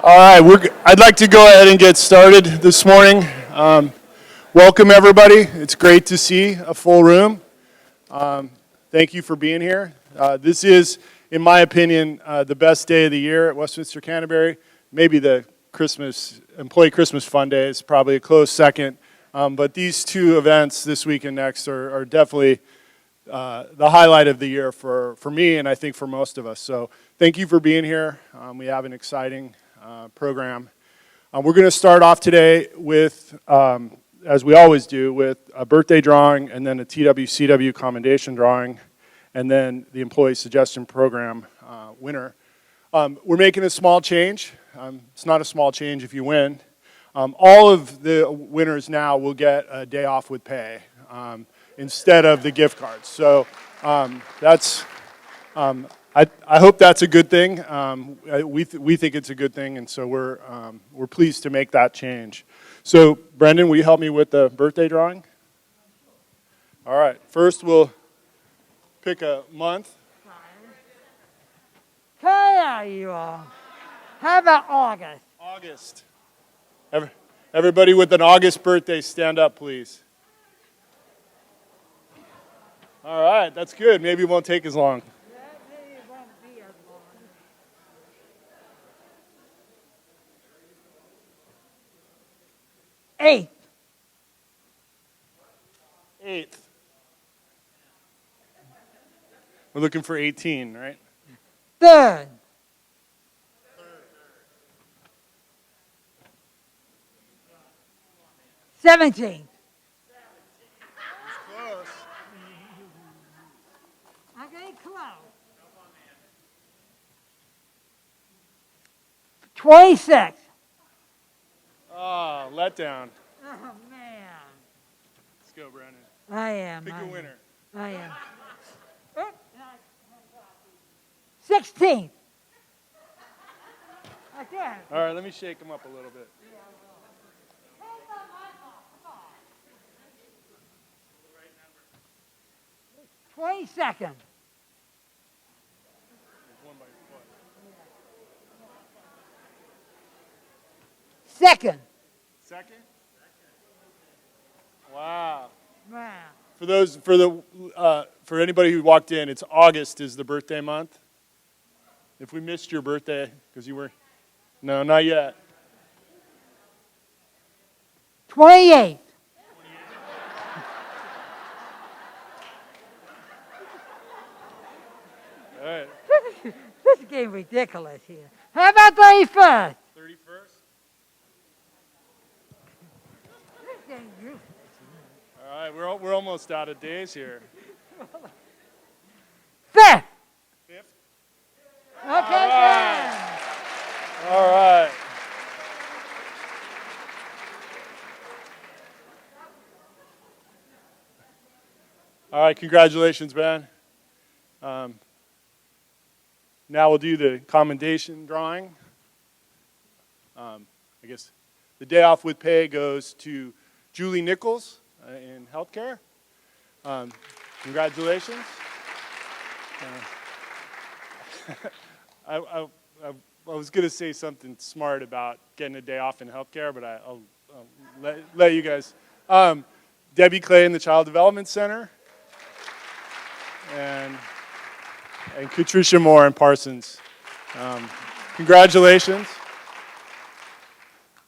All right, I'd like to go ahead and get started this morning. Welcome, everybody. It's great to see a full room. Thank you for being here. This is, in my opinion, the best day of the year at Westminster Canterbury. Maybe the Employee Christmas Fun Day is probably a close second. But these two events, this week and next, are definitely the highlight of the year for me and I think for most of us. So thank you for being here. We have an exciting program. We're going to start off today with, as we always do, with a birthday drawing and then a TWCW commendation drawing and then the Employee Suggestion Program winner. We're making a small change. It's not a small change if you win. All of the winners now will get a day off with pay instead of the gift cards. So that's... I hope that's a good thing. We think it's a good thing, and so we're pleased to make that change. So, Brendan, will you help me with the birthday drawing? All right. First, we'll pick a month. Hey, you all. How about August? August. Everybody with an August birthday, stand up, please. All right. That's good. Maybe it won't take as long. 8th. 8th. We're looking for 18, right? 3rd. 17th. Close. I'm getting close. 26th. Ah, letdown. Oh, man. Let's go, Brandon. I am. Pick a winner. I am. 16th. Again. All right, let me shake them up a little bit. 22nd. Second. Second? Wow. Wow. For anybody who walked in, it's August is the birthday month. If we missed your birthday because you were, no, not yet. 28th. All right. This is getting ridiculous here. How about 31st? 31st? Dangerous. All right, we're almost out of days here. 5th. 5th? Okay, then. All right. All right, congratulations, Ben. Now we'll do the commendation drawing. I guess the day off with pay goes to Julie Nichols in healthcare. Congratulations. I was going to say something smart about getting a day off in healthcare, but I'll let you guys. Debbie Clay in the Child Development Center. And Patricia Moore in Parsons. Congratulations.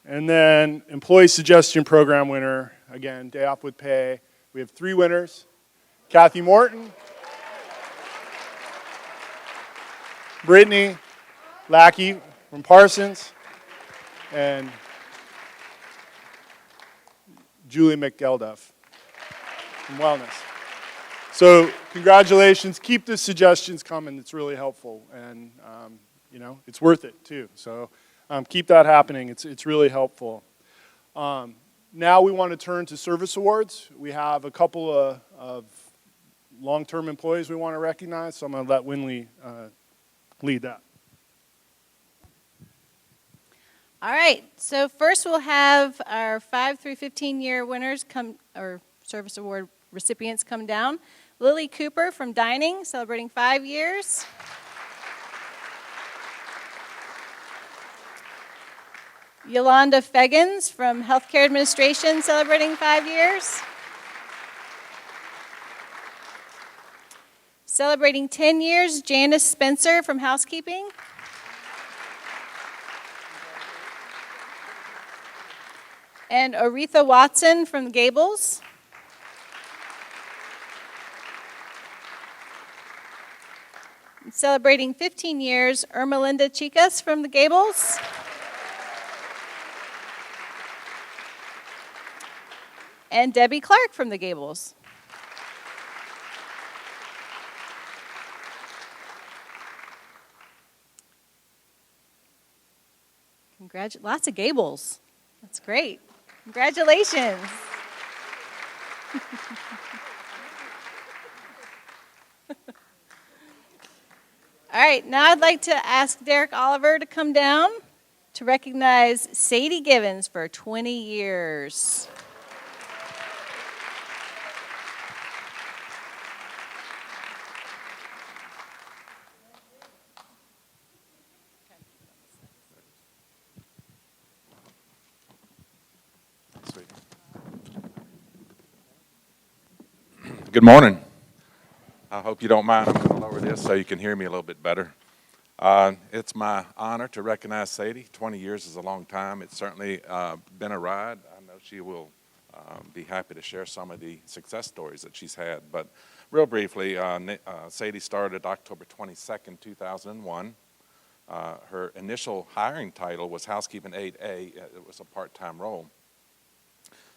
And then Employee Suggestion Program winner, again, day off with pay. We have 3 winners. Kathy Morton, Brittany Lackey from Parsons, and Julie McGelduff from Wellness. So congratulations. Keep the suggestions coming. It's really helpful, and it's worth it too. So keep that happening. It's really helpful. Now we want to turn to service awards. We have a couple of long-term employees we want to recognize. So I'm going to let Winley lead that. All right. So first we'll have our 5 through 15-year winners or service award recipients come down. Lily Cooper from Dining, celebrating 5 years. Yolanda Feggins from Healthcare Administration, celebrating 5 years. Celebrating 10 years, Janice Spencer from Housekeeping. And Aretha Watson from Gables. Celebrating 15 years, Ermelinda Chicas from the Gables. And Debbie Clark from the Gables. Lots of Gables. That's great. Congratulations. All right, now I'd like to ask Derek Oliver to come down to recognize Sadie Givens for 20 years. Good morning. I hope you don't mind. I'm going to lower this so you can hear me a little bit better. It's my honor to recognize Sadie. 20 years is a long time. It's certainly been a ride. I know she will be happy to share some of the success stories that she's had. But real briefly, Sadie started October 22nd, 2001. Her initial hiring title was Housekeeping 8A. It was a part-time role.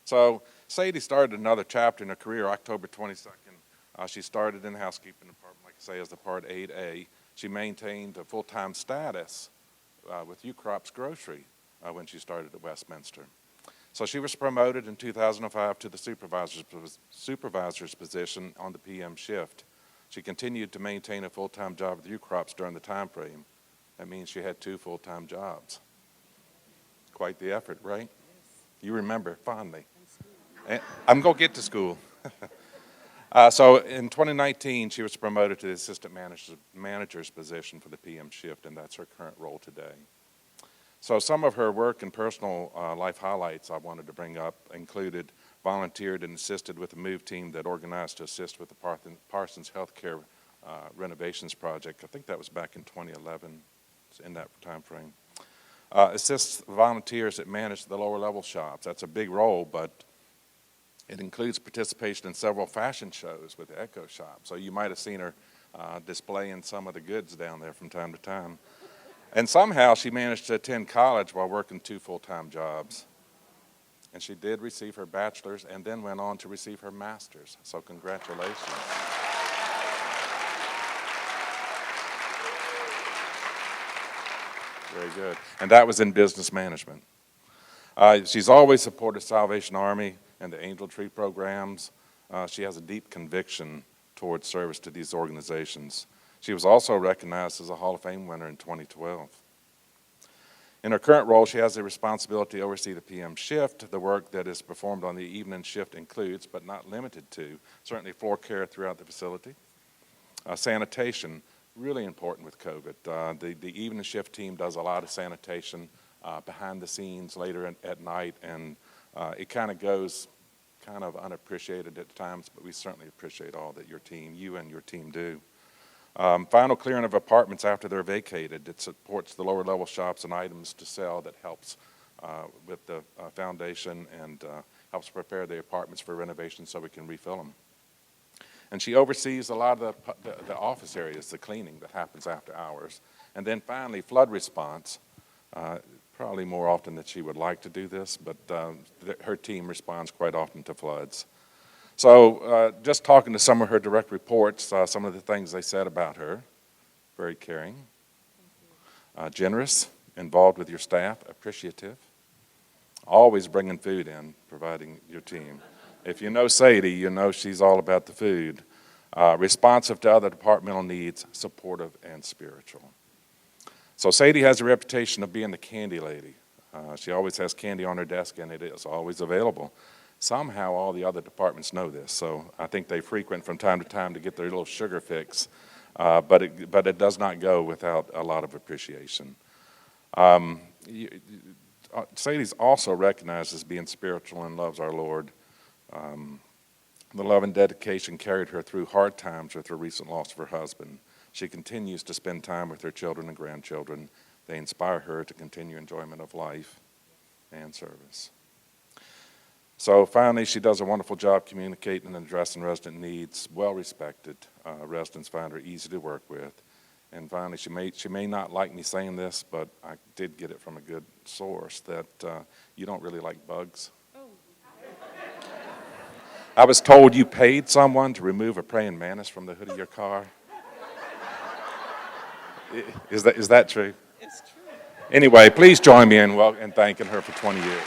So Sadie started another chapter in her career October 22nd. She started in the housekeeping department, like I say, as the Part 8A. She maintained a full-time status with Ukrop's Grocery when she started at Westminster. So she was promoted in 2005 to the supervisor's position on the PM shift. She continued to maintain a full-time job with Ukrop's during the time frame. That means she had 2 full-time jobs. Quite the effort, right? You remember fondly. I'm going to get to school. So in 2019, she was promoted to the assistant manager's position for the PM shift, and that's her current role today. So some of her work and personal life highlights I wanted to bring up included volunteered and assisted with the MOVE team that organized to assist with the Parsons Healthcare renovations project. I think that was back in 2011, in that time frame. Assists volunteers that manage the lower level shops. That's a big role, but it includes participation in several fashion shows with the Echo Shop. So you might have seen her displaying some of the goods down there from time to time. And somehow she managed to attend college while working 2 full-time jobs. And she did receive her bachelor's and then went on to receive her master's. So congratulations. Very good. And that was in business management. She's always supported Salvation Army and the Angel Tree programs. She has a deep conviction towards service to these organizations. She was also recognized as a Hall of Fame winner in 2012. In her current role, she has the responsibility to oversee the PM shift. The work that is performed on the evening shift includes, but not limited to, certainly floor care throughout the facility. Sanitation, really important with COVID. The evening shift team does a lot of sanitation behind the scenes later at night, and it kind of goes kind of unappreciated at times, but we certainly appreciate all that you and your team do. Final clearing of apartments after they're vacated. It supports the lower level shops and items to sell that helps with the foundation and helps prepare the apartments for renovation so we can refill them. And she oversees a lot of the office areas, the cleaning that happens after hours. And then finally, flood response. Probably more often than she would like to do this, but her team responds quite often to floods. So just talking to some of her direct reports, some of the things they said about her: very caring, generous, involved with your staff, appreciative, always bringing food in, providing your team. If you know Sadie, you know she's all about the food. Responsive to other departmental needs, supportive and spiritual. So Sadie has a reputation of being the candy lady. She always has candy on her desk, and it is always available. Somehow all the other departments know this, so I think they frequent from time to time to get their little sugar fix, but it does not go without a lot of appreciation. Sadie's also recognized as being spiritual and loves our Lord. The love and dedication carried her through hard times with her recent loss of her husband. She continues to spend time with her children and grandchildren. They inspire her to continue enjoyment of life and service. So finally, she does a wonderful job communicating and addressing resident needs, well respected. Residents find her easy to work with. And finally, she may not like me saying this, but I did get it from a good source, that you don't really like bugs. I was told you paid someone to remove a praying mantis from the hood of your car. Is that true? It's true. Anyway, please join me in thanking her for 20 years.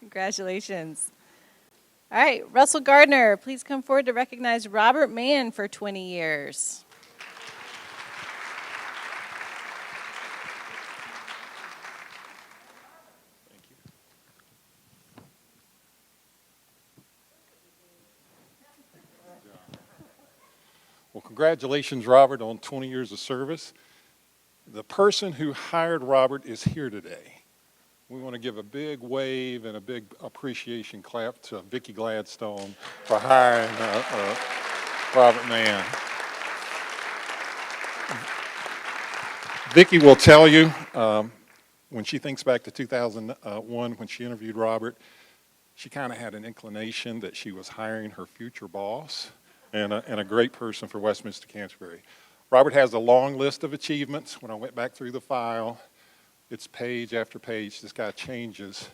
Congratulations. All right, Russell Gardner, please come forward to recognize Robert Mann for 20 years. Well, congratulations, Robert, on 20 years of service. The person who hired Robert is here today. We want to give a big wave and a big appreciation clap to Vicki Gladstone for hiring Robert Mann. Vicki will tell you, when she thinks back to 2001, when she interviewed Robert, she kind of had an inclination that she was hiring her future boss and a great person for Westminster Canterbury. Robert has a long list of achievements. When I went back through the file, it's page after page. This guy changes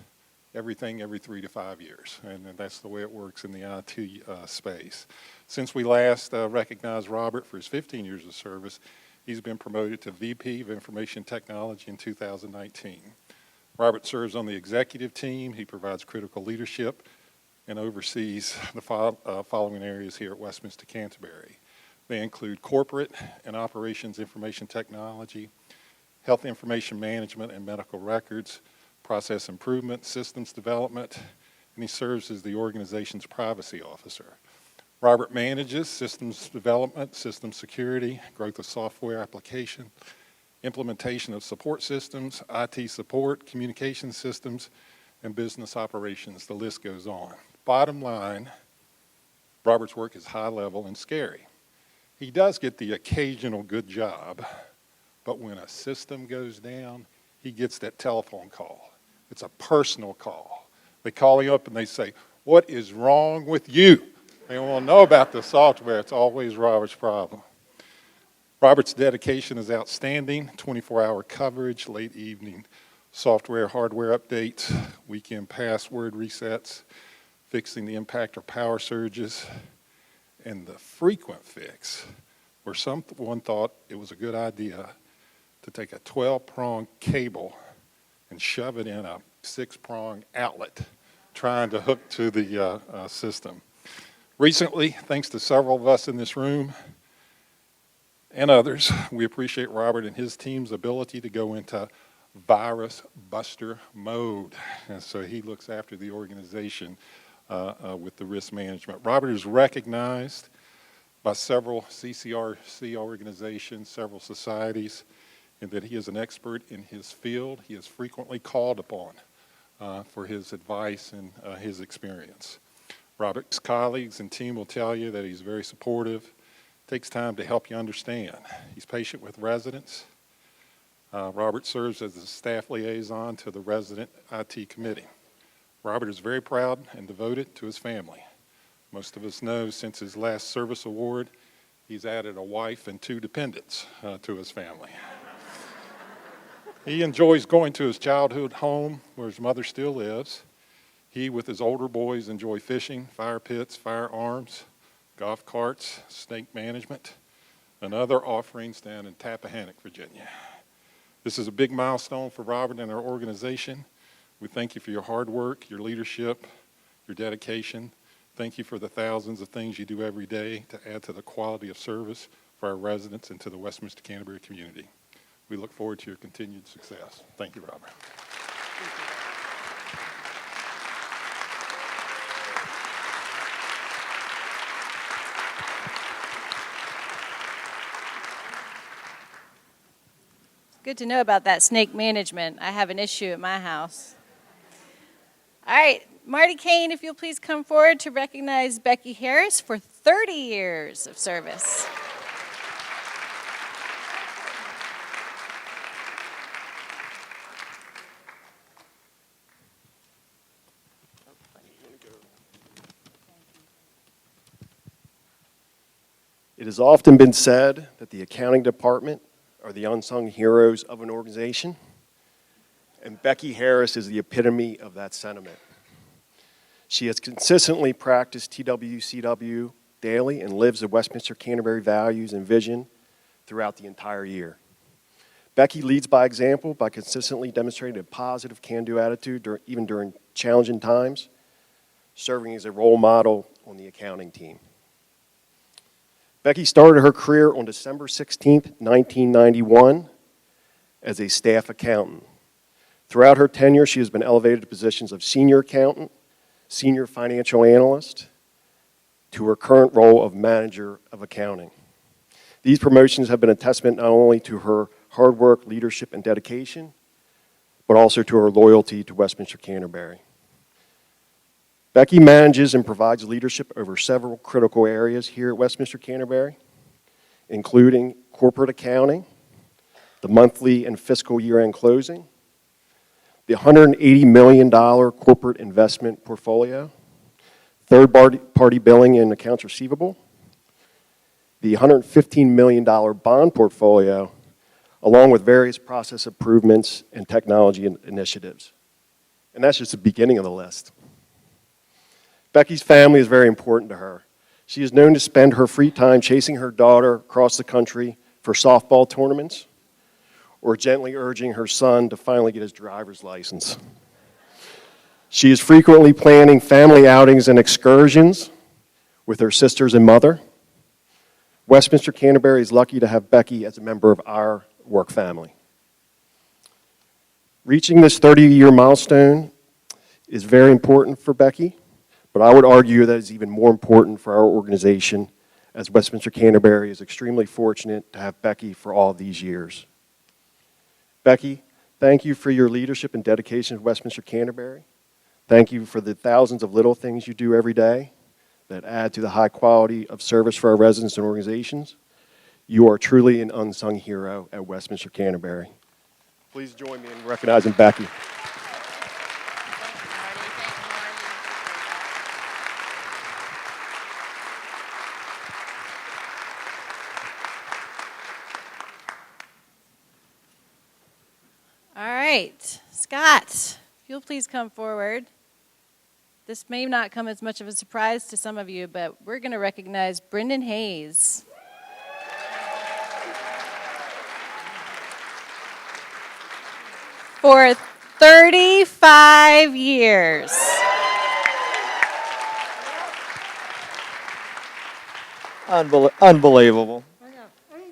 everything every 3 to 5 years, and that's the way it works in the IT space. Since we last recognized Robert for his 15 years of service, he's been promoted to VP of Information Technology in 2019. Robert serves on the executive team. He provides critical leadership and oversees the following areas here at Westminster Canterbury. They include corporate and operations information technology, health information management and medical records, process improvement, systems development, and he serves as the organization's privacy officer. Robert manages systems development, system security, growth of software application, implementation of support systems, IT support, communication systems, and business operations. The list goes on. Bottom line, Robert's work is high level and scary. He does get the occasional good job, but when a system goes down, he gets that telephone call. It's a personal call. They call him up and they say, "What is wrong with you?" They want to know about the software. It's always Robert's problem. Robert's dedication is outstanding. 24-hour coverage, late evening software, hardware updates, weekend password resets, fixing the impact of power surges, and the frequent fix where someone thought it was a good idea to take a 12-prong cable and shove it in a 6-prong outlet trying to hook to the system. Recently, thanks to several of us in this room and others, we appreciate Robert and his team's ability to go into virus buster mode. And so he looks after the organization with the risk management. Robert is recognized by several CCRC organizations, several societies, and that he is an expert in his field. He is frequently called upon for his advice and his experience. Robert's colleagues and team will tell you that he's very supportive, takes time to help you understand. He's patient with residents. Robert serves as the staff liaison to the resident IT committee. Robert is very proud and devoted to his family. Most of us know since his last service award, he's added a wife and 2 dependents to his family. He enjoys going to his childhood home where his mother still lives. He, with his older boys, enjoy fishing, fire pits, firearms, golf carts, snake management, and other offerings down in Tappahannock, Virginia. This is a big milestone for Robert and our organization. We thank you for your hard work, your leadership, your dedication. Thank you for the thousands of things you do every day to add to the quality of service for our residents and to the Westminster Canterbury community. We look forward to your continued success. Thank you, Robert. Good to know about that snake management. I have an issue at my house. All right, Marty Kane, if you'll please come forward to recognize Becky Harris for 30 years of service. It has often been said that the accounting department are the unsung heroes of an organization, and Becky Harris is the epitome of that sentiment. She has consistently practiced TWCW daily and lives the Westminster Canterbury values and vision throughout the entire year. Becky leads by example by consistently demonstrating a positive can-do attitude even during challenging times, serving as a role model on the accounting team. Becky started her career on December 16, 1991, as a staff accountant. Throughout her tenure, she has been elevated to positions of senior accountant, senior financial analyst, to her current role of manager of accounting. These promotions have been a testament not only to her hard work, leadership, and dedication, but also to her loyalty to Westminster Canterbury. Becky manages and provides leadership over several critical areas here at Westminster Canterbury, including corporate accounting, the monthly and fiscal year-end closing, the $180 million corporate investment portfolio, third-party billing and accounts receivable, the $115 million bond portfolio, along with various process improvements and technology initiatives. And that's just the beginning of the list. Becky's family is very important to her. She is known to spend her free time chasing her daughter across the country for softball tournaments or gently urging her son to finally get his driver's license. She is frequently planning family outings and excursions with her sisters and mother. Westminster Canterbury is lucky to have Becky as a member of our work family. Reaching this 30-year milestone is very important for Becky, but I would argue that it's even more important for our organization, as Westminster Canterbury is extremely fortunate to have Becky for all these years. Becky, thank you for your leadership and dedication to Westminster Canterbury. Thank you for the thousands of little things you do every day that add to the high quality of service for our residents and organizations. You are truly an unsung hero at Westminster Canterbury. Please join me in recognizing Becky. All right, Scott, if you'll please come forward. This may not come as much of a surprise to some of you, but we're going to recognize Brendan Hayes. For 35 years. Unbelievable. You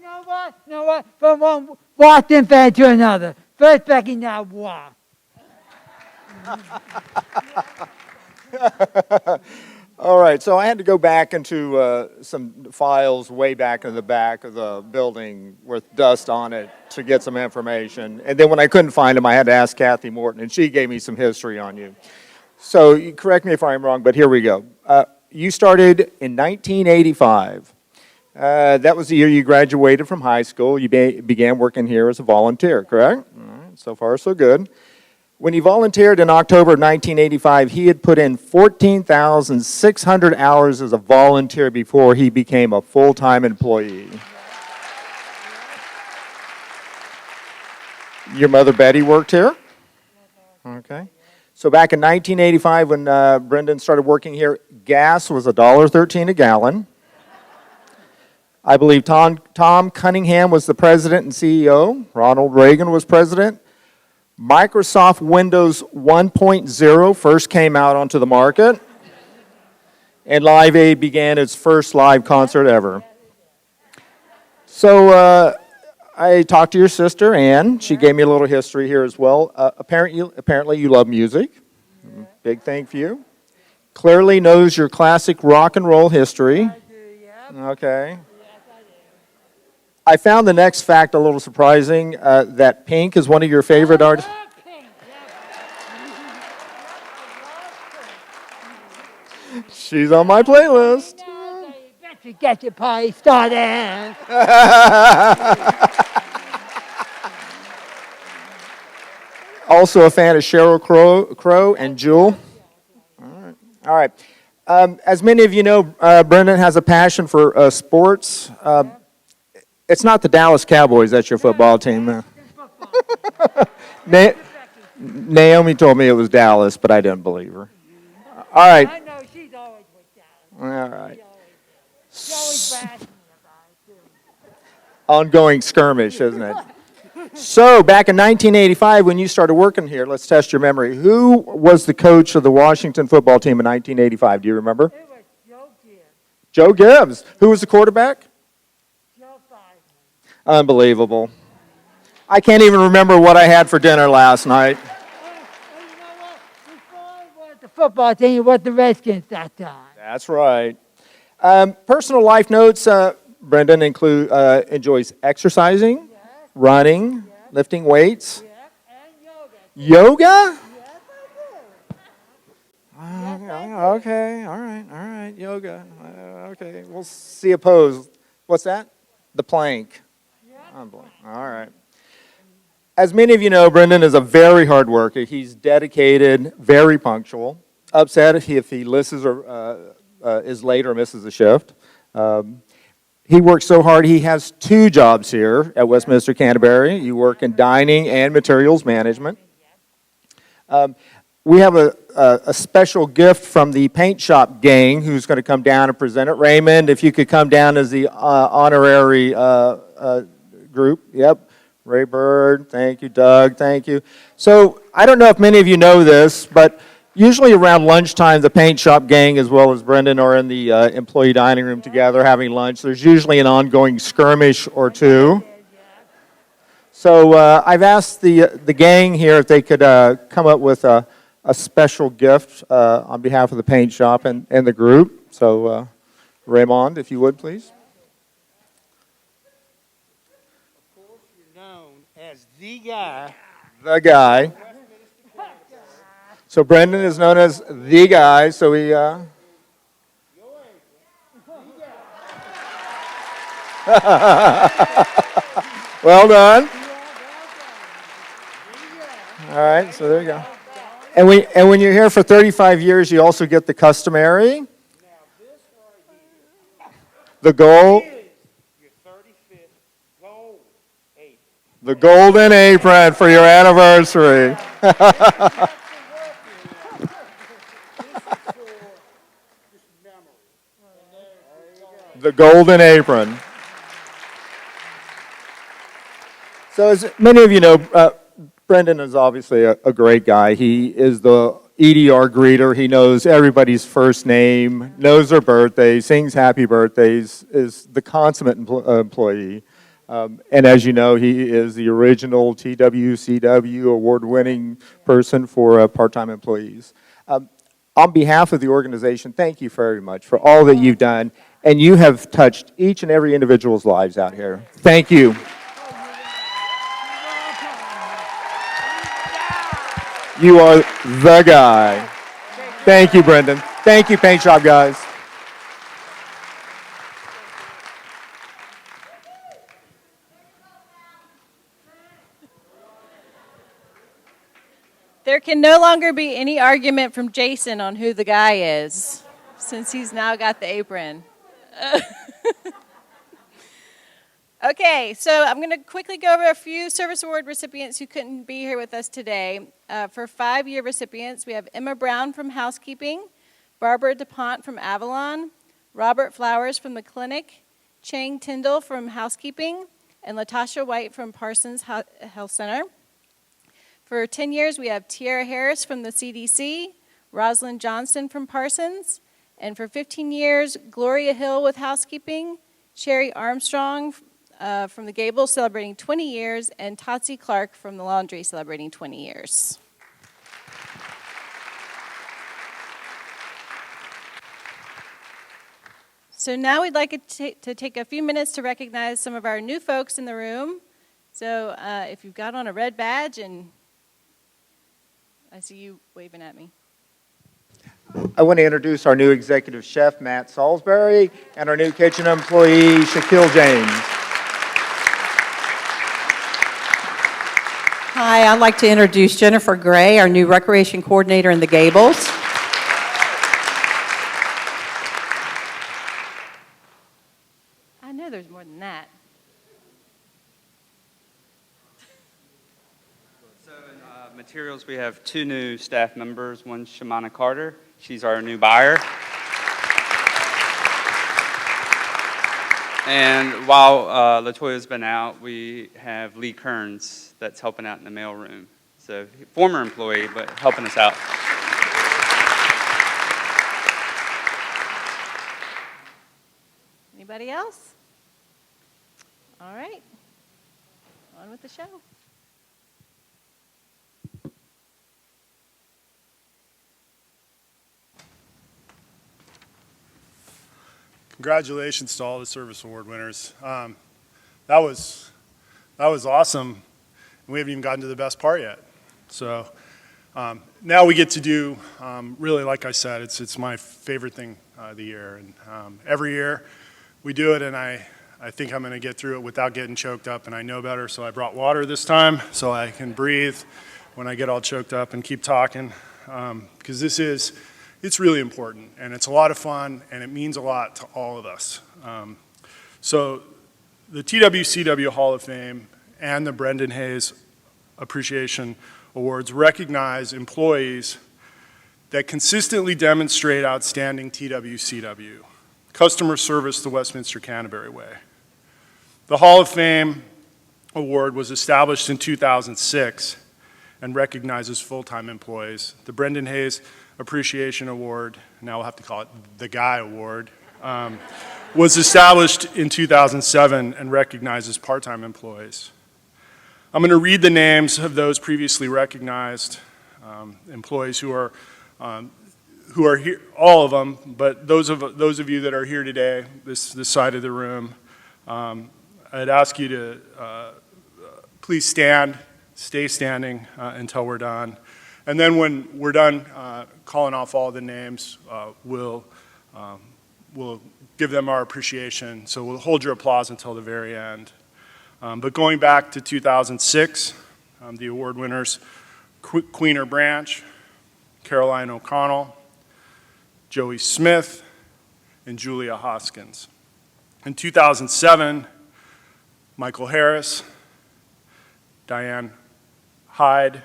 know what? You know what? From one Boston fan to another. First Becky, now what? All right, so I had to go back into some files way back in the back of the building with dust on it to get some information. And then when I couldn't find them, I had to ask Kathy Morton, and she gave me some history on you. So you correct me if I'm wrong, but here we go. You started in 1985. That was the year you graduated from high school. You began working here as a volunteer, correct? All right, so far so good. When he volunteered in October of 1985, he had put in 14,600 hours as a volunteer before he became a full-time employee. Your mother Betty worked here? Okay. So back in 1985 when Brendan started working here, gas was $1.13 a gallon. I believe Tom Cunningham was the president and CEO. Ronald Reagan was president. Microsoft Windows 1.0 first came out onto the market, and Live Aid began its first live concert ever. So I talked to your sister, Ann. She gave me a little history here as well. Apparently you love music. Big thank you. Clearly knows your classic rock and roll history. I do, yeah. Okay. Yes, I do. I found the next fact a little surprising, that Pink is one of your favorite artists. She's on my playlist. You get your party started. Also a fan of Sheryl Crow and Jewel. All right. As many of you know, Brendan has a passion for sports. It's not the Dallas Cowboys, that's your football team. Naomi told me it was Dallas, but I didn't believe her. All right. I know she's always with Dallas. All right. She always bashes me about it, too. Ongoing skirmish, isn't it? So, back in 1985, when you started working here, let's test your memory. Who was the coach of the Washington football team in 1985? Do you remember? It was Joe Gibbs. Joe Gibbs. Who was the quarterback? Joe Theismann. Unbelievable. I can't even remember what I had for dinner last night. And you know what? Before it was the football team, it was the Redskins that time. That's right. Personal life notes. Brendan enjoys exercising, running, lifting weights. Yep, and yoga. Yoga? Yes, I do. Okay, all right, yoga. Okay, we'll see a pose. What's that? The plank. All right. As many of you know, Brendan is a very hard worker. He's dedicated, very punctual. Upset if he listens or is late or misses a shift. He works so hard, he has 2 jobs here at Westminster Canterbury. You work in dining and materials management. We have a special gift from the paint shop gang who's going to come down and present it. Raymond, if you could come down as the honorary group. Yep. Ray Bird, thank you. Doug, thank you. So I don't know if many of you know this, but usually around lunchtime, the paint shop gang, as well as Brendan, are in the employee dining room together having lunch. There's usually an ongoing skirmish or two. So I've asked the gang here if they could come up with a special gift on behalf of the paint shop and the group. So Raymond, if you would, please. Of course, you're known as the guy. The guy. So Brendan is known as the guy, so he... Well done. All right, so there you go. And when you're here for 35 years, you also get the customary. The gold. Your 35th gold apron. The golden apron for your anniversary. The golden apron. So as many of you know, Brendan is obviously a great guy. He is the EDR greeter. He knows everybody's first name, knows their birthday, sings happy birthdays, is the consummate employee. And as you know, he is the original TWCW award-winning person for part-time employees. On behalf of the organization, thank you very much for all that you've done. And you have touched each and every individual's lives out here. Thank you. You are the guy. Thank you, Brendan. Thank you, paint shop guys. There can no longer be any argument from Jason on who the guy is, since he's now got the apron. Okay, so I'm going to quickly go over a few service award recipients who couldn't be here with us today. For 5-year recipients, we have Emma Brown from Housekeeping, Barbara DuPont from Avalon, Robert Flowers from the Clinic, Chang Tyndall from Housekeeping, and Latasha White from Parsons Health Center. For 10 years, we have Tiara Harris from the CDC, Rosalind Johnston from Parsons, and for 15 years, Gloria Hill with Housekeeping, Sherry Armstrong from the Gables celebrating 20 years, and Totsie Clark from the Laundry celebrating 20 years. So now we'd like to take a few minutes to recognize some of our new folks in the room. So if you've got on a red badge, and I see you waving at me. I want to introduce our new executive chef, Matt Salisbury, and our new kitchen employee, Shaquille James. Hi, I'd like to introduce Jennifer Gray, our new recreation coordinator in the Gables. I know there's more than that. So in materials, we have 2 new staff members. One's Shamana Carter. She's our new buyer. And while LaToya's been out, we have Lee Kearns that's helping out in the mailroom. So former employee, but helping us out. Anybody else? All right. On with the show. Congratulations to all the service award winners. That was awesome. We haven't even gotten to the best part yet. So now we get to do, really, like I said, it's my favorite thing of the year. And every year we do it, and I think I'm going to get through it without getting choked up, and I know better, so I brought water this time so I can breathe when I get all choked up and keep talking, because it's really important, and it's a lot of fun, and it means a lot to all of us. So the TWCW Hall of Fame and the Brendan Hayes Appreciation Awards recognize employees that consistently demonstrate outstanding TWCW, customer service the Westminster Canterbury way. The Hall of Fame Award was established in 2006 and recognizes full-time employees. The Brendan Hayes Appreciation Award, now we'll have to call it the Guy Award, was established in 2007 and recognizes part-time employees. I'm going to read the names of those previously recognized employees who are here, all of them, but those of you that are here today, this side of the room, I'd ask you to please stay standing until we're done. And then when we're done calling off all the names, we'll give them our appreciation. So we'll hold your applause until the very end. But going back to 2006, the award winners, Queener Branch, Caroline O'Connell, Joey Smith, and Julia Hoskins. In 2007, Michael Harris, Diane Hyde,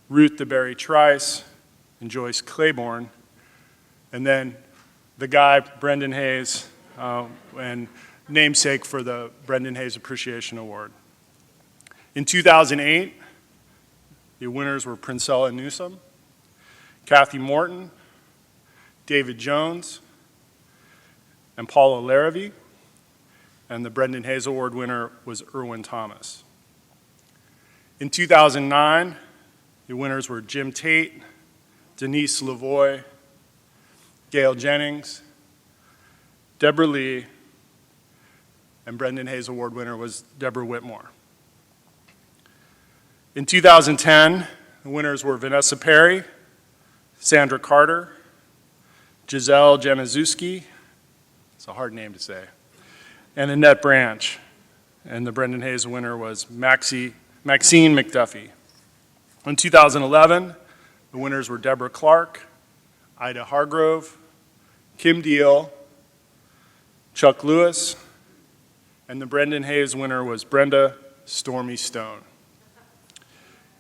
Ruth DeBerry Trice, and Joyce Claiborne, and then the guy, Brendan Hayes, and namesake for the Brendan Hayes Appreciation Award. In 2008, the winners were Princella Newsom, Kathy Morton, David Jones, and Paula Larrabee, and the Brendan Hayes Award winner was Erwin Thomas. In 2009, the winners were Jim Tate, Denise Lavoie, Gail Jennings, Deborah Lee, and Brendan Hayes Award winner was Deborah Whitmore. In 2010, the winners were Vanessa Perry, Sandra Carter, Giselle Januszewski, it's a hard name to say, and Annette Branch. And the Brendan Hayes winner was Maxine McDuffie. In 2011, the winners were Deborah Clark, Ida Hargrove, Kim Deal, Chuck Lewis, and the Brendan Hayes winner was Brenda Stormy Stone.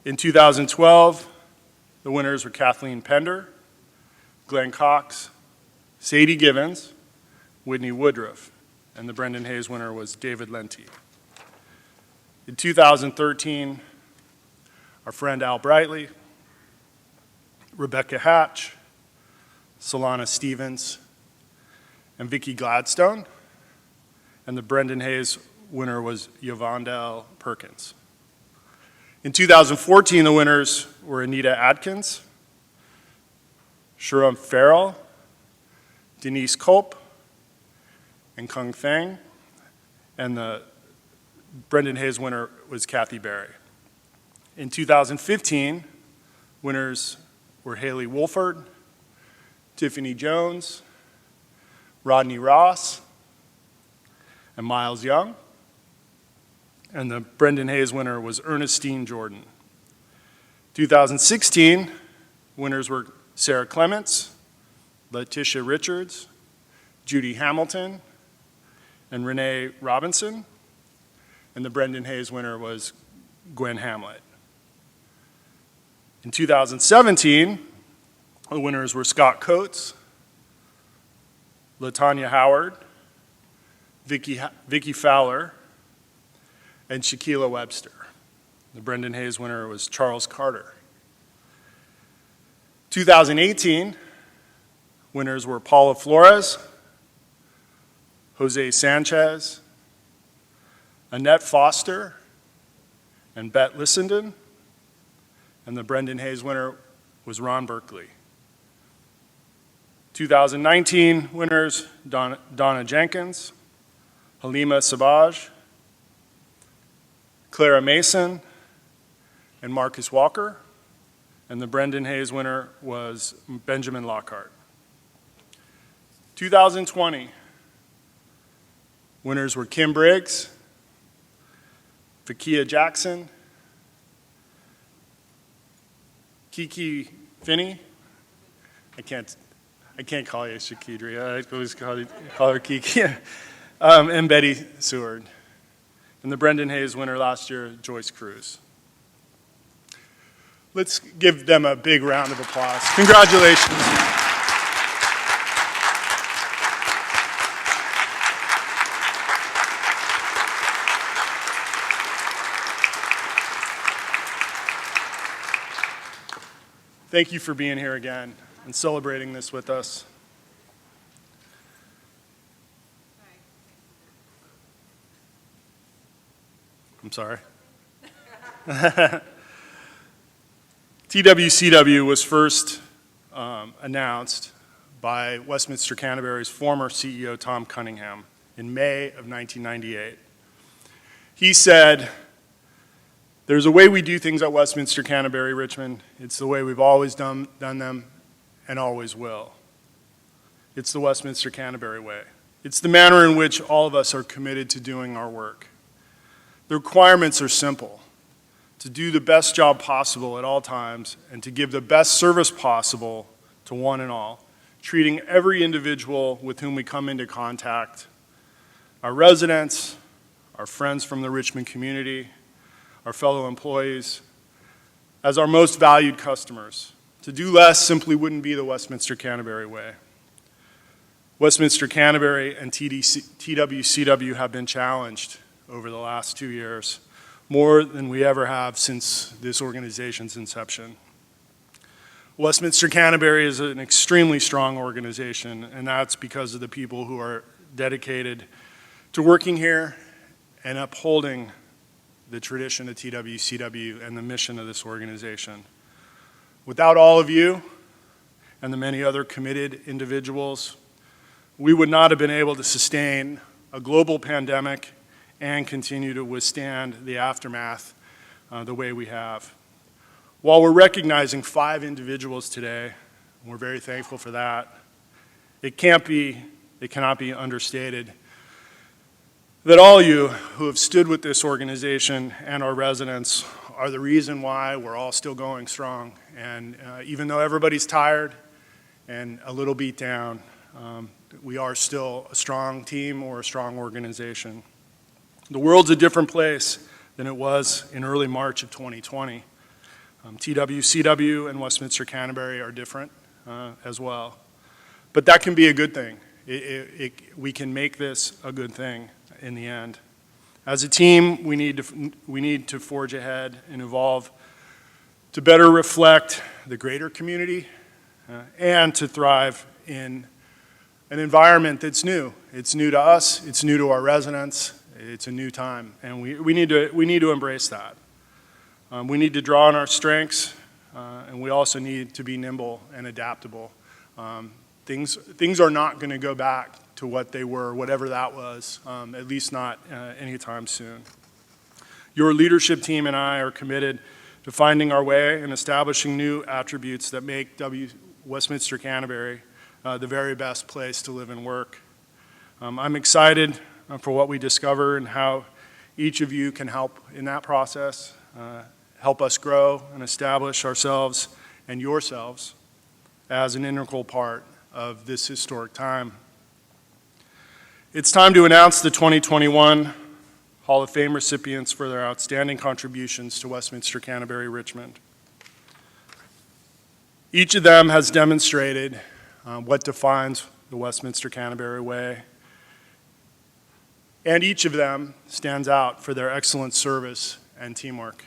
In 2012, the winners were Kathleen Pender, Glenn Cox, Sadie Givens, Whitney Woodruff, and the Brendan Hayes winner was David Lenti. In 2013, our friend Al Brightly, Rebecca Hatch, Solana Stevens, and Vicki Gladstone, and the Brendan Hayes winner was Yvonne Perkins. In 2014, the winners were Anita Adkins, Sharon Farrell, Denise Culp, and Kung Feng. And the Brendan Hayes winner was Kathy Berry. In 2015, winners were Haley Wolford, Tiffany Jones, Rodney Ross, and Miles Young. And the Brendan Hayes winner was Ernestine Jordan. 2016, winners were Sarah Clements, Letitia Richards, Judy Hamilton, and Renee Robinson. And the Brendan Hayes winner was Gwen Hamlet. In 2017, the winners were Scott Coates, LaTanya Howard, Vicky Fowler, and Shaquila Webster. The Brendan Hayes winner was Charles Carter. 2018, winners were Paula Flores, Jose Sanchez, Annette Foster, and Bette Lissenden. And the Brendan Hayes winner was Ron Berkeley. 2019 winners, Donna Jenkins, Halima Sabaj, Clara Mason, and Marcus Walker. And the Brendan Hayes winner was Benjamin Lockhart. 2020 winners were Kim Briggs, Fakia Jackson, Kiki Finney. I can't call you Shakidri. I always call her Kiki. And Betty Seward. And the Brendan Hayes winner last year, Joyce Cruz. Let's give them a big round of applause. Congratulations. Thank you for being here again and celebrating this with us. I'm sorry. TWCW was first announced by Westminster Canterbury's former CEO, Tom Cunningham, in May of 1998. He said, "There's a way we do things at Westminster Canterbury, Richmond. It's the way we've always done them and always will. It's the Westminster Canterbury way. It's the manner in which all of us are committed to doing our work. The requirements are simple: to do the best job possible at all times and to give the best service possible to one and all, treating every individual with whom we come into contact, our residents, our friends from the Richmond community, our fellow employees, as our most valued customers. To do less simply wouldn't be the Westminster Canterbury way." Westminster Canterbury and TWCW have been challenged over the last 2 years, more than we ever have since this organization's inception. Westminster Canterbury is an extremely strong organization, and that's because of the people who are dedicated to working here and upholding the tradition of TWCW and the mission of this organization. Without all of you and the many other committed individuals, we would not have been able to sustain a global pandemic and continue to withstand the aftermath the way we have. While we're recognizing 5 individuals today, and we're very thankful for that, it cannot be understated that all you who have stood with this organization and our residents are the reason why we're all still going strong. And even though everybody's tired and a little beat down, we are still a strong team or a strong organization. The world's a different place than it was in early March of 2020. TWCW and Westminster Canterbury are different as well. But that can be a good thing. We can make this a good thing in the end. As a team, we need to forge ahead and evolve to better reflect the greater community and to thrive in an environment that's new. It's new to us, it's new to our residents, it's a new time, and we need to embrace that. We need to draw on our strengths, and we also need to be nimble and adaptable. Things are not going to go back to what they were, whatever that was, at least not anytime soon. Your leadership team and I are committed to finding our way and establishing new attributes that make Westminster Canterbury the very best place to live and work. I'm excited for what we discover and how each of you can help in that process, help us grow and establish ourselves and yourselves as an integral part of this historic time. It's time to announce the 2021 Hall of Fame recipients for their outstanding contributions to Westminster Canterbury Richmond. Each of them has demonstrated what defines the Westminster Canterbury way, and each of them stands out for their excellent service and teamwork.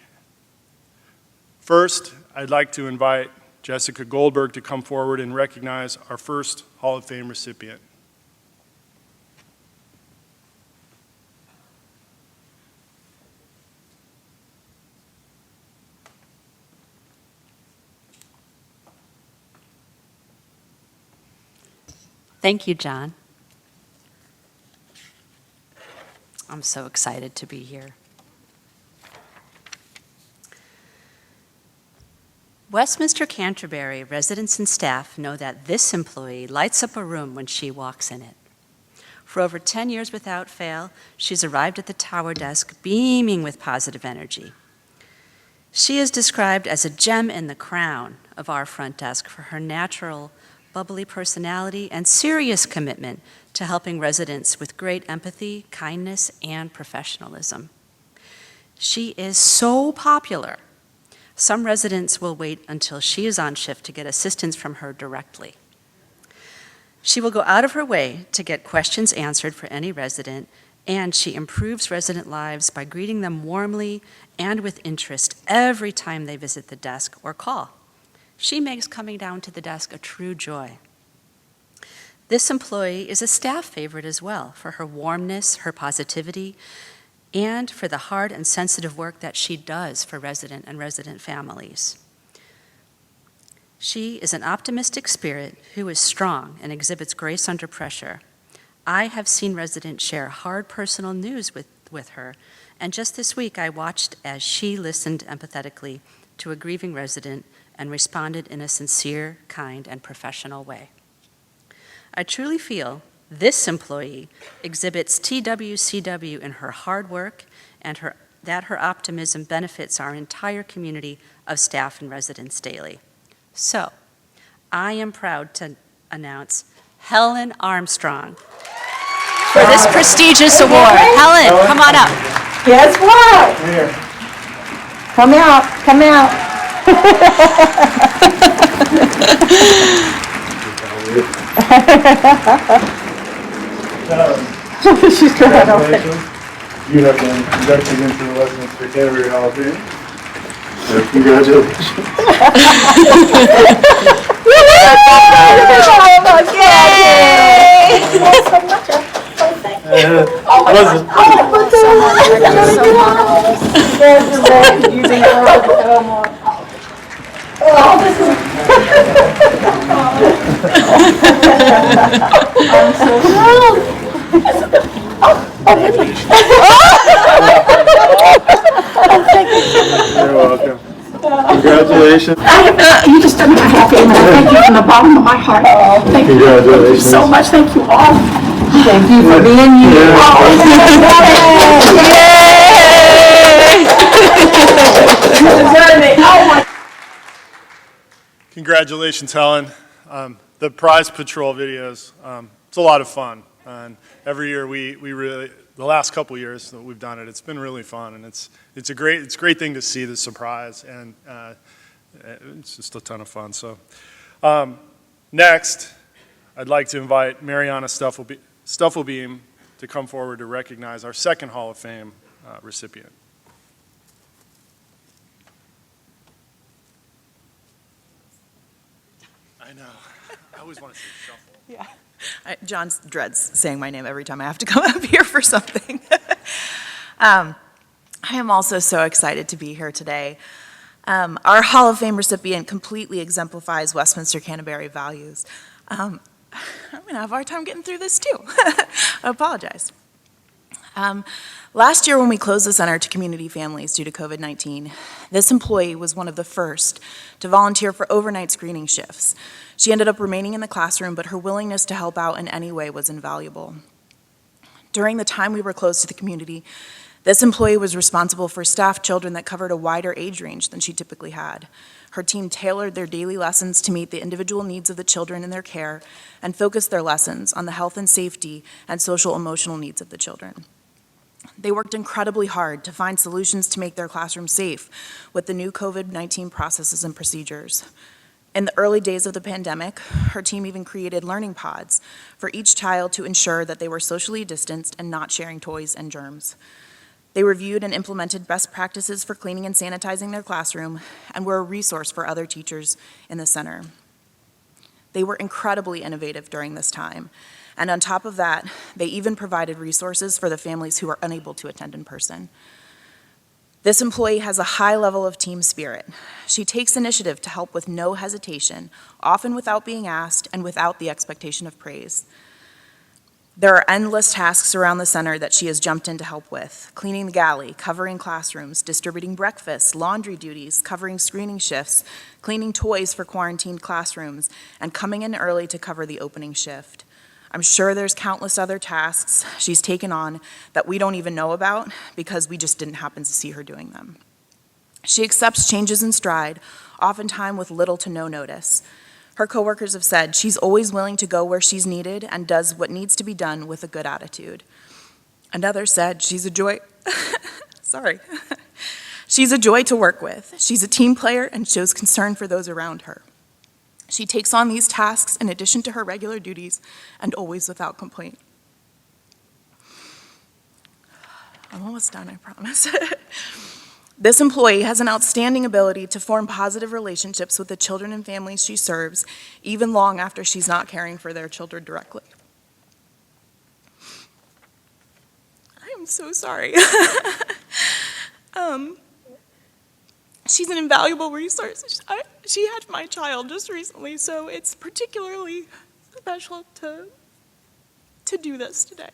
First, I'd like to invite Jessica Goldberg to come forward and recognize our first Hall of Fame recipient. Thank you, John. I'm so excited to be here. Westminster Canterbury residents and staff know that this employee lights up a room when she walks in it. For over 10 years without fail, she's arrived at the tower desk beaming with positive energy. She is described as a gem in the crown of our front desk for her natural, bubbly personality and serious commitment to helping residents with great empathy, kindness, and professionalism. She is so popular, some residents will wait until she is on shift to get assistance from her directly. She will go out of her way to get questions answered for any resident, and she improves resident lives by greeting them warmly and with interest every time they visit the desk or call. She makes coming down to the desk a true joy. This employee is a staff favorite as well for her warmness, her positivity, and for the hard and sensitive work that she does for resident and resident families. She is an optimistic spirit who is strong and exhibits grace under pressure. I have seen residents share hard personal news with her, and just this week I watched as she listened empathetically to a grieving resident and responded in a sincere, kind, and professional way. I truly feel this employee exhibits TWCW in her hard work and that her optimism benefits our entire community of staff and residents daily. So, I am proud to announce Helen Armstrong for this prestigious award. Helen, come on up. Guess what? Come out, come out. She's trying to open. You have been inducted into the Westminster Canterbury Hall of Fame. So congratulations. I'm so thrilled. You're welcome. Congratulations. You just done my happy, and I thank you from the bottom of my heart. Thank you. Thank you so much. Thank you all. Thank you for being you. Congratulations, Helen. The prize patrol videos, it's a lot of fun. And every year we really, the last couple years that we've done it, it's been really fun. And it's a great thing to see the surprise. And it's just a ton of fun. So next, I'd like to invite Mariana Stuffelbeam to come forward to recognize our second Hall of Fame recipient. I know. I always want to say shuffle. Yeah. John dreads saying my name every time I have to come up here for something. I am also so excited to be here today. Our Hall of Fame recipient completely exemplifies Westminster Canterbury values. I'm going to have a hard time getting through this too. I apologize. Last year when we closed the center to community families due to COVID-19, this employee was one of the first to volunteer for overnight screening shifts. She ended up remaining in the classroom, but her willingness to help out in any way was invaluable. During the time we were closed to the community, this employee was responsible for staff children that covered a wider age range than she typically had. Her team tailored their daily lessons to meet the individual needs of the children in their care and focused their lessons on the health and safety and social emotional needs of the children. They worked incredibly hard to find solutions to make their classroom safe with the new COVID-19 processes and procedures. In the early days of the pandemic, her team even created learning pods for each child to ensure that they were socially distanced and not sharing toys and germs. They reviewed and implemented best practices for cleaning and sanitizing their classroom and were a resource for other teachers in the center. They were incredibly innovative during this time. And on top of that, they even provided resources for the families who are unable to attend in person. This employee has a high level of team spirit. She takes initiative to help with no hesitation, often without being asked and without the expectation of praise. There are endless tasks around the center that she has jumped in to help with: cleaning the galley, covering classrooms, distributing breakfast, laundry duties, covering screening shifts, cleaning toys for quarantined classrooms, and coming in early to cover the opening shift. I'm sure there's countless other tasks she's taken on that we don't even know about because we just didn't happen to see her doing them. She accepts changes in stride, oftentimes with little to no notice. Her coworkers have said she's always willing to go where she's needed and does what needs to be done with a good attitude. Another said she's a joy, sorry. She's a joy to work with. She's a team player and shows concern for those around her. She takes on these tasks in addition to her regular duties and always without complaint. I'm almost done, I promise. This employee has an outstanding ability to form positive relationships with the children and families she serves, even long after she's not caring for their children directly. I am so sorry. She's an invaluable resource. She had my child just recently, so it's particularly special to do this today.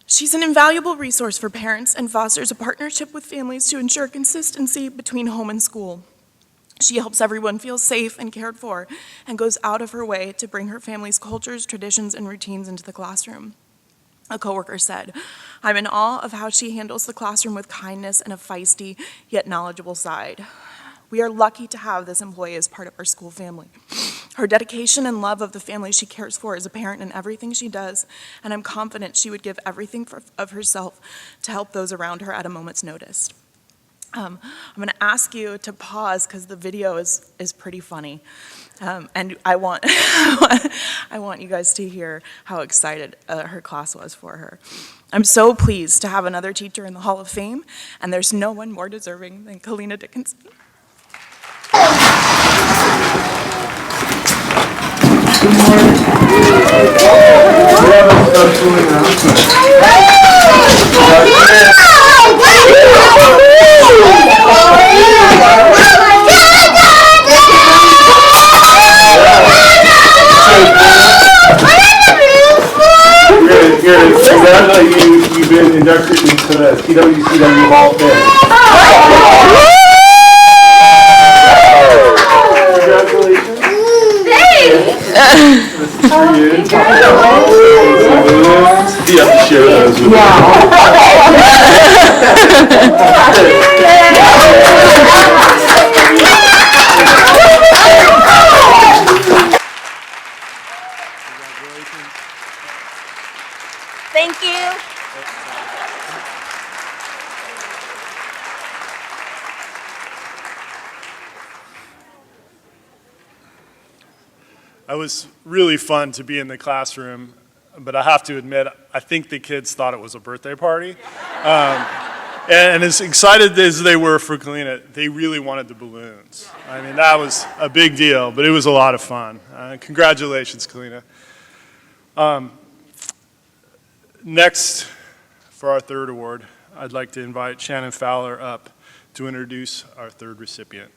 She's an invaluable resource for parents and fosters a partnership with families to ensure consistency between home and school. She helps everyone feel safe and cared for and goes out of her way to bring her family's cultures, traditions, and routines into the classroom. A coworker said, "I'm in awe of how she handles the classroom with kindness and a feisty yet knowledgeable side." We are lucky to have this employee as part of our school family. Her dedication and love of the family she cares for is apparent in everything she does, and I'm confident she would give everything of herself to help those around her at a moment's notice. I'm going to ask you to pause because the video is pretty funny, and I want I want you guys to hear how excited her class was for her. I'm so pleased to have another teacher in the Hall of Fame, and there's no one more deserving than Kellena Dickerson. Good morning. We have a special announcement. Congratulate you've been inducted into the TWCW Hall of Fame. Congratulations. Thanks. This is for you. You have to share those with Thank you. It was really fun to be in the classroom, but I have to admit, I think the kids thought it was a birthday party. And as excited as they were for Kellena, they really wanted the balloons. I mean, that was a big deal, but it was a lot of fun. Congratulations, Kellena. Next, for our third award, I'd like to invite Shannon Fowler up to introduce our third recipient.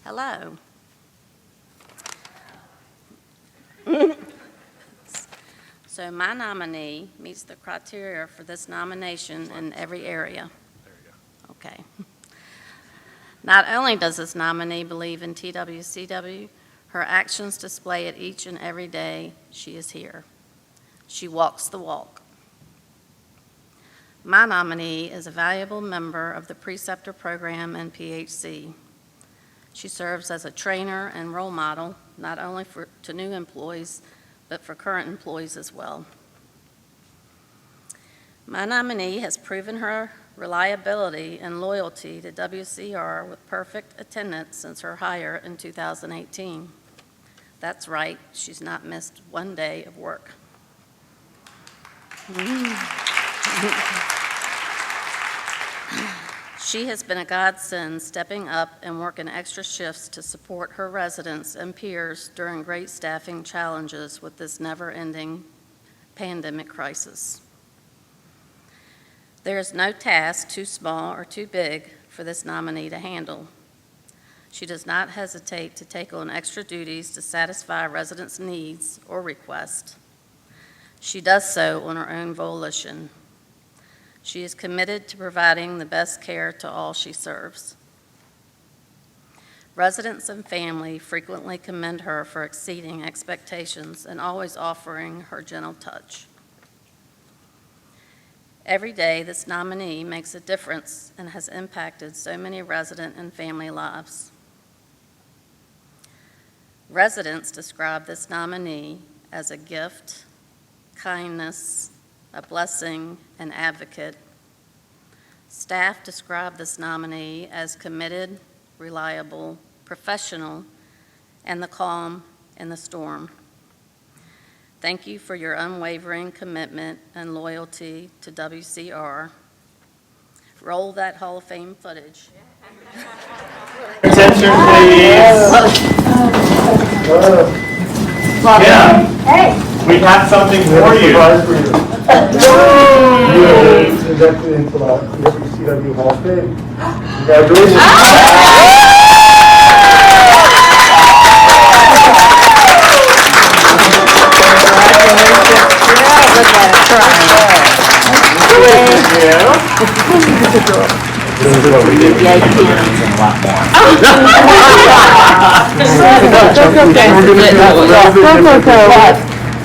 Hello. So my nominee meets the criteria for this nomination in every area. Okay. Not only does this nominee believe in TWCW, her actions display it each and every day she is here. She walks the walk. My nominee is a valuable member of the preceptor program and PHC. She serves as a trainer and role model, not only to new employees, but for current employees as well. My nominee has proven her reliability and loyalty to WCR with perfect attendance since her hire in 2018. That's right, she's not missed one day of work. She has been a godsend, stepping up and working extra shifts to support her residents and peers during great staffing challenges with this never-ending pandemic crisis. There is no task too small or too big for this nominee to handle. She does not hesitate to take on extra duties to satisfy residents' needs or requests. She does so on her own volition. She is committed to providing the best care to all she serves. Residents and family frequently commend her for exceeding expectations and always offering her gentle touch. Every day, this nominee makes a difference and has impacted so many resident and family lives. Residents describe this nominee as a gift, kindness, a blessing, and advocate. Staff describe this nominee as committed, reliable, professional, and the calm in the storm. Thank you for your unwavering commitment and loyalty to WCR. Roll that Hall of Fame footage. Attention, please. Yeah. Hey. We have something for you. You are inducted into the WCW Hall of Fame. Congratulations.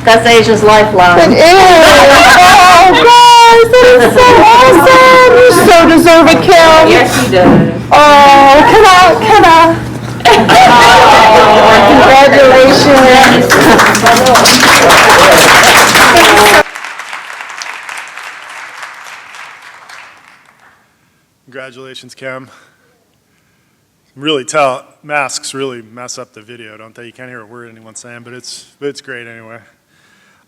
That's Asia's lifeline. It is! Oh, guys, that is so awesome! You so deserve it, Kim. Yes, you do. Oh, can I? Congratulations. Congratulations, Kem. Masks really mess up the video, don't they? You can't hear a word anyone's saying, but it's great anyway.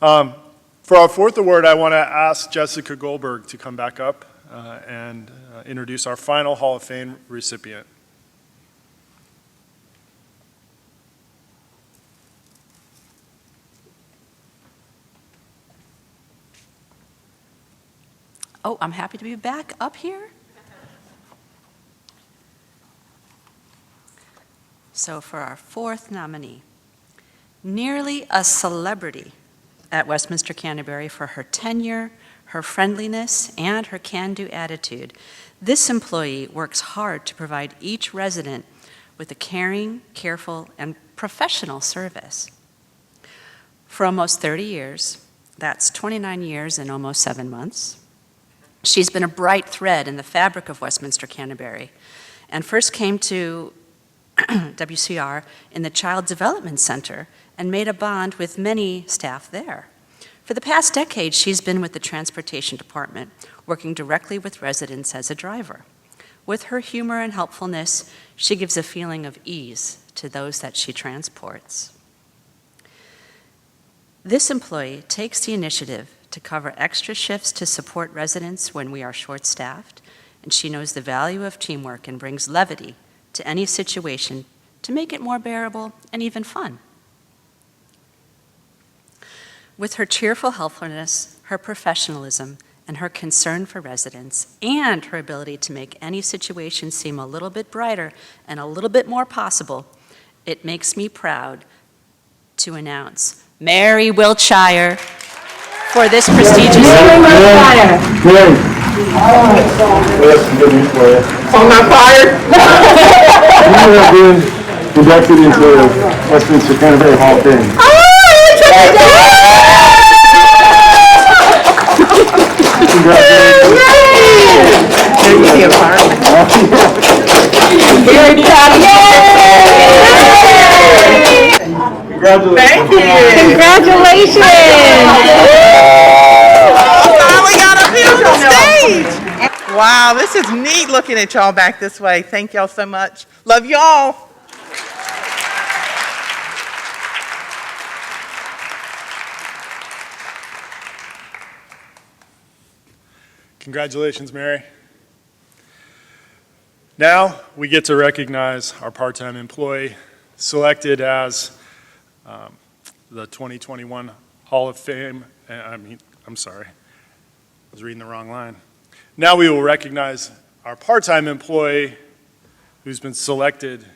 For our fourth award, I want to ask Jessica Goldberg to come back up and introduce our final Hall of Fame recipient. Oh, I'm happy to be back up here. So for our fourth nominee, nearly a celebrity at Westminster Canterbury for her tenure, her friendliness, and her can-do attitude, this employee works hard to provide each resident with a caring, careful, and professional service. For almost 30 years, that's 29 years and almost 7 months, she's been a bright thread in the fabric of Westminster Canterbury, and first came to WCR in the Child Development Center and made a bond with many staff there. For the past decade, she's been with the Transportation Department, working directly with residents as a driver. With her humor and helpfulness, she gives a feeling of ease to those that she transports. This employee takes the initiative to cover extra shifts to support residents when we are short-staffed, and she knows the value of teamwork and brings levity to any situation to make it more bearable and even fun. With her cheerful helpfulness, her professionalism, and her concern for residents, and her ability to make any situation seem a little bit brighter and a little bit more possible, it makes me proud to announce Mary Wiltshire for this prestigious Mary Wiltshire. Mary. Good news for you. I'm not fired. You have been inducted into the Westminster Canterbury Hall of Fame. Congratulations. Very proud of you. Congratulations. Thank you. Congratulations. Finally got up here on the stage. Wow, this is neat looking at y'all back this way. Thank y'all so much. Love y'all. Congratulations, Mary. Now we get to recognize our part-time employee selected as the 2021 Hall of Fame. I'm sorry, I was reading the wrong line. Now we will recognize our part-time employee who's been selected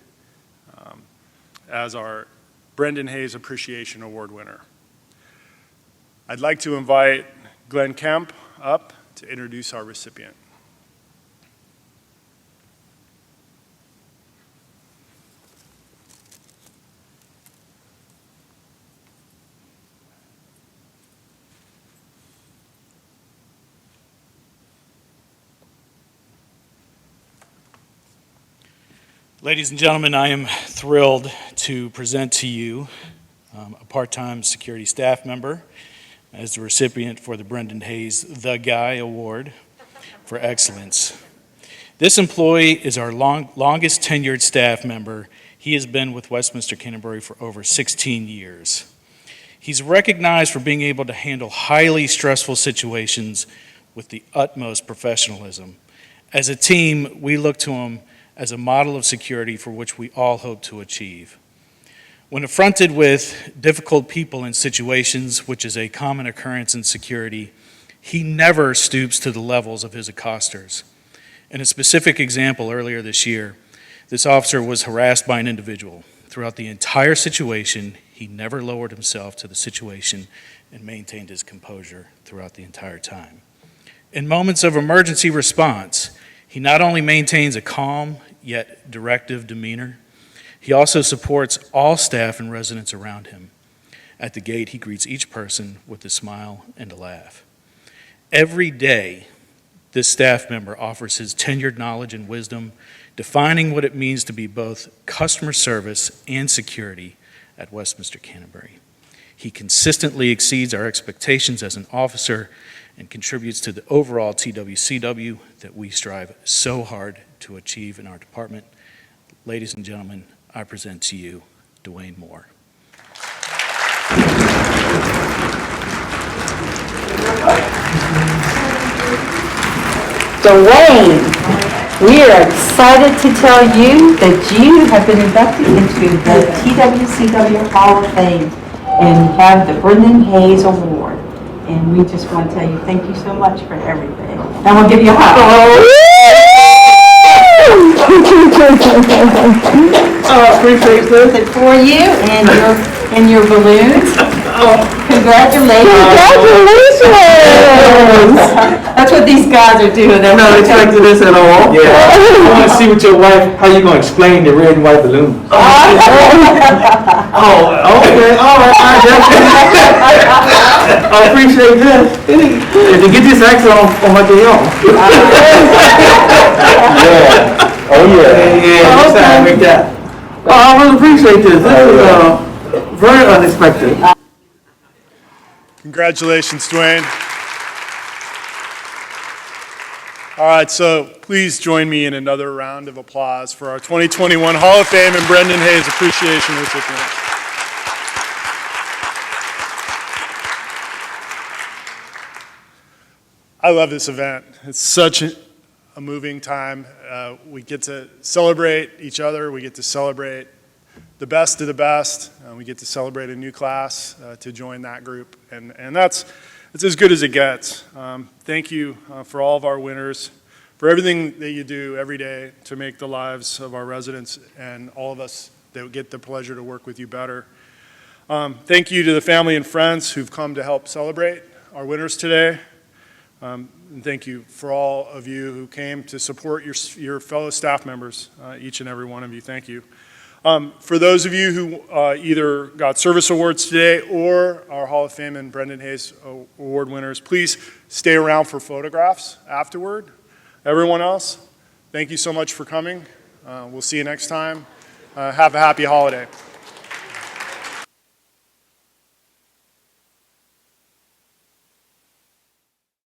as our Brendan Hayes Appreciation Award winner. I'd like to invite Glenn Kemp up to introduce our recipient. Ladies and gentlemen, I am thrilled to present to you a part-time security staff member as the recipient for the Brendan Hayes The Guy Award for Excellence. This employee is our longest tenured staff member. He has been with Westminster Canterbury for over 16 years. He's recognized for being able to handle highly stressful situations with the utmost professionalism. As a team, we look to him as a model of security for which we all hope to achieve. When confronted with difficult people and situations, which is a common occurrence in security, he never stoops to the levels of his accosters. In a specific example earlier this year, this officer was harassed by an individual. Throughout the entire situation, he never lowered himself to the situation and maintained his composure throughout the entire time. In moments of emergency response, he not only maintains a calm yet directive demeanor, he also supports all staff and residents around him. At the gate, he greets each person with a smile and a laugh. Every day, this staff member offers his tenured knowledge and wisdom, defining what it means to be both customer service and security at Westminster Canterbury. He consistently exceeds our expectations as an officer and contributes to the overall TWCW that we strive so hard to achieve in our department. Ladies and gentlemen, I present to you Dewayne Moore. Dewayne, we are excited to tell you that you have been inducted into the TWCW Hall of Fame and have the Brendan Hayes Award. And we just want to tell you thank you so much for everything. And we'll give you a hug. Appreciate it for you and your balloons. Congratulations! Congratulations! That's what these guys are doing. They're Not expecting this at all. Yeah. I want to see with your wife how you gonna explain the red and white balloon. Oh, okay. All right. I appreciate that. If you get this accent on my day off. Yeah. Oh yeah. Yeah. Okay. Make that. Oh, I really appreciate this. This is very unexpected. Congratulations, Dwayne. All right, so please join me in another round of applause for our 2021 Hall of Fame and Brendan Hayes Appreciation recipient. I love this event. It's such a moving time. We get to celebrate each other. We get to celebrate the best of the best. We get to celebrate a new class to join that group. And that's it's as good as it gets. Thank you for all of our winners, for everything that you do every day to make the lives of our residents and all of us that get the pleasure to work with you better. Thank you to the family and friends who've come to help celebrate our winners today. And thank you for all of you who came to support your fellow staff members, each and every one of you. Thank you. For those of you who either got service awards today or our Hall of Fame and Brendan Hayes Award winners, please stay around for photographs afterward. Everyone else, thank you so much for coming. We'll see you next time. Have a happy holiday.